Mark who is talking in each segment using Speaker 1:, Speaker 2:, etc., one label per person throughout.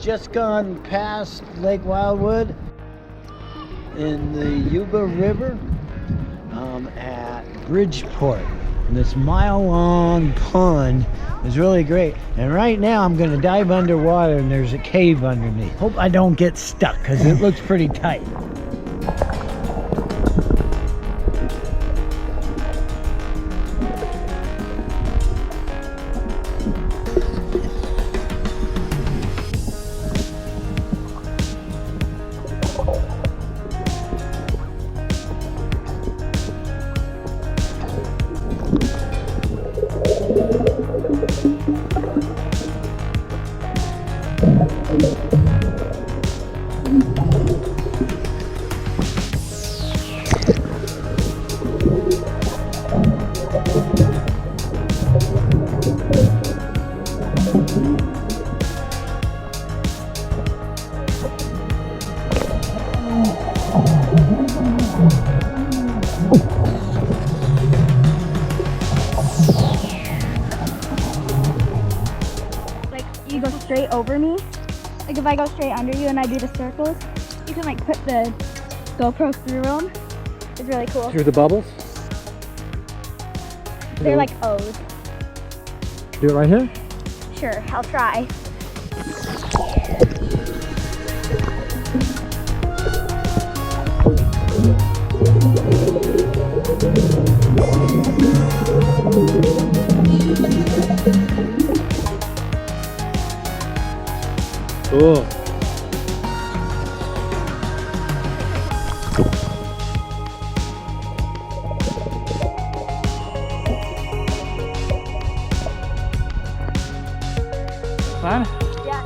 Speaker 1: Just gone past Lake Wildwood in the Yuba River at Bridgeport. And this mile-long pond is really great. And right now I'm going to dive underwater and there's a cave underneath. Hope I don't get stuck because it looks pretty tight.
Speaker 2: You go straight over me. Like if I go straight under you and I do the circles, you can like put the GoPro through them. It's really cool.
Speaker 3: Through the bubbles?
Speaker 2: They're like O's.
Speaker 3: Do it right here?
Speaker 2: Sure, I'll try.
Speaker 3: Cool. Fun?
Speaker 2: Yeah.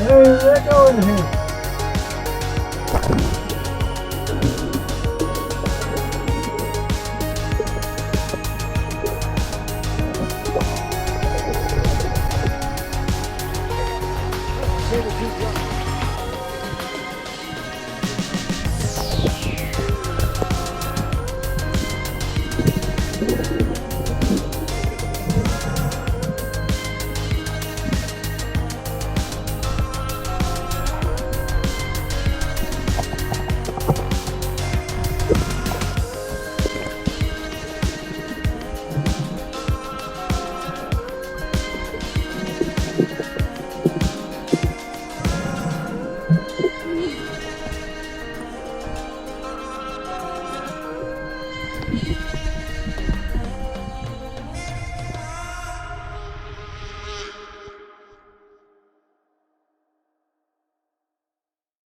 Speaker 1: Hey, let's go in here.